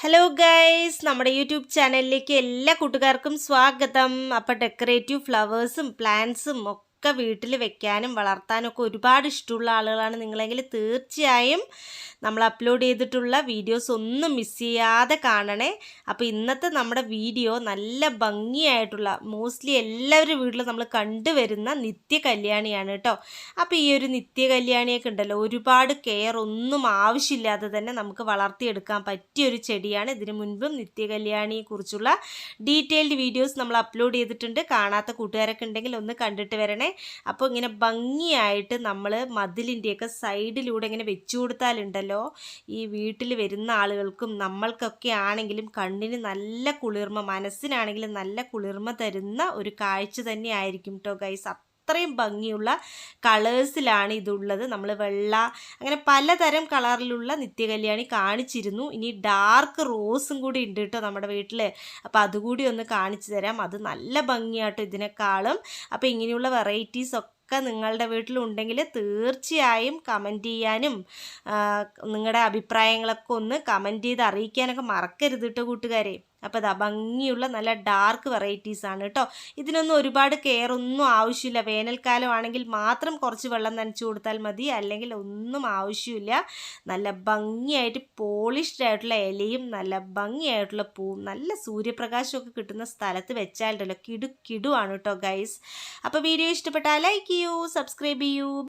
Hello guys, നമ്മുടെ YouTube ചാനലിലേക്ക് എല്ലാ കൂട്ടുകാർക്കും സ്വാഗതം. അപ്പോൾ ഡെക്കറേറ്റീവ് ഫ്ലവേഴ്സും പ്ലാന്റ്സും ഒക്കെ വീട്ടിൽ വെക്കാനും വളർത്താനും ഒക്കെ ഒരുപാട് ഇഷ്ടമുള്ള ആളുകളാണ് നിങ്ങളെങ്കിൽ തീർച്ചയായും നമ്മൾ അപ്ലോഡ് ചെയ്തിട്ടുള്ള വീഡിയോസ് ഒന്നും മിസ് ചെയ്യാതെ കാണണേ. അപ്പോൾ ഇന്നത്തെ നമ്മുടെ വീഡിയോ നല്ല ഭംഗിയായിട്ടുള്ള മോസ്റ്റ്ലി എല്ലാവരും വീട്ടിൽ നമ്മൾ കണ്ടുവരുന്ന നിത്യ കല്യാണിയാണ് കേട്ടോ. അപ്പോൾ ഈ ഒരു നിത്യ കല്യാണിയൊക്കെ ഉണ്ടല്ലോ, ഒരുപാട് കെയർ ഒന്നും ആവശ്യമില്ലാതെ തന്നെ നമുക്ക് വളർത്തിയെടുക്കാൻ പറ്റിയൊരു ചെടിയാണ്. ഇതിനു മുൻപും നിത്യ കല്യാണിയെക്കുറിച്ചുള്ള ഡീറ്റെയിൽഡ് വീഡിയോസ് നമ്മൾ അപ്ലോഡ് ചെയ്തിട്ടുണ്ട്. കാണാത്ത കൂട്ടുകാരൊക്കെ ഉണ്ടെങ്കിൽ ഒന്ന് കണ്ടിട്ട് വരണേ. അപ്പോൾ ഇങ്ങനെ ഭംഗിയായിട്ട് നമ്മൾ മതിലിൻ്റെയൊക്കെ സൈഡിലൂടെ ഇങ്ങനെ വെച്ചു കൊടുത്താലുണ്ടല്ലോ, ഈ വീട്ടിൽ വരുന്ന ആളുകൾക്കും നമ്മൾക്കൊക്കെ ആണെങ്കിലും കണ്ണിന് നല്ല കുളിർമ, മനസ്സിനാണെങ്കിലും നല്ല കുളിർമ തരുന്ന ഒരു കാഴ്ച തന്നെ ആയിരിക്കും കേട്ടോ ഗൈസ്. അത്രയും ഭംഗിയുള്ള കളേഴ്സിലാണ് ഇതുള്ളത്. നമ്മൾ വെള്ള അങ്ങനെ പലതരം കളറിലുള്ള നിത്യകല്യാണി കാണിച്ചിരുന്നു. ഇനി ഡാർക്ക് റോസും കൂടി ഉണ്ട് കേട്ടോ നമ്മുടെ വീട്ടിൽ. അപ്പോൾ അതുകൂടി ഒന്ന് കാണിച്ചു തരാം. അത് നല്ല ഭംഗിയാട്ടോ ഇതിനേക്കാളും. അപ്പോൾ ഇങ്ങനെയുള്ള വെറൈറ്റീസ് ഒക്കെ നിങ്ങളുടെ വീട്ടിലുണ്ടെങ്കിൽ തീർച്ചയായും കമൻറ്റ് ചെയ്യാനും നിങ്ങളുടെ അഭിപ്രായങ്ങളൊക്കെ ഒന്ന് കമൻറ്റ് ചെയ്ത് അറിയിക്കാനൊക്കെ മറക്കരുത് കേട്ടോ കൂട്ടുകാരെ. അപ്പോൾ ഇതാ ഭംഗിയുള്ള നല്ല ഡാർക്ക് വെറൈറ്റീസാണ് കേട്ടോ. ഇതിനൊന്നും ഒരുപാട് കെയർ ഒന്നും ആവശ്യമില്ല. വേനൽക്കാലം ആണെങ്കിൽ മാത്രം കുറച്ച് വെള്ളം നനച്ചു കൊടുത്താൽ മതി, അല്ലെങ്കിൽ ഒന്നും ആവശ്യമില്ല. നല്ല ഭംഗിയായിട്ട് പോളിഷ്ഡ് ആയിട്ടുള്ള ഇലയും നല്ല ഭംഗിയായിട്ടുള്ള പൂവും നല്ല സൂര്യപ്രകാശമൊക്കെ കിട്ടുന്ന സ്ഥലത്ത് വെച്ചാലുണ്ടല്ലോ കിടുവാണ് കേട്ടോ ഗൈസ്. അപ്പോൾ വീഡിയോ ഇഷ്ടപ്പെട്ടാൽ ലൈക്ക് ചെയ്യൂ, സബ്സ്ക്രൈബ് ചെയ്യൂ.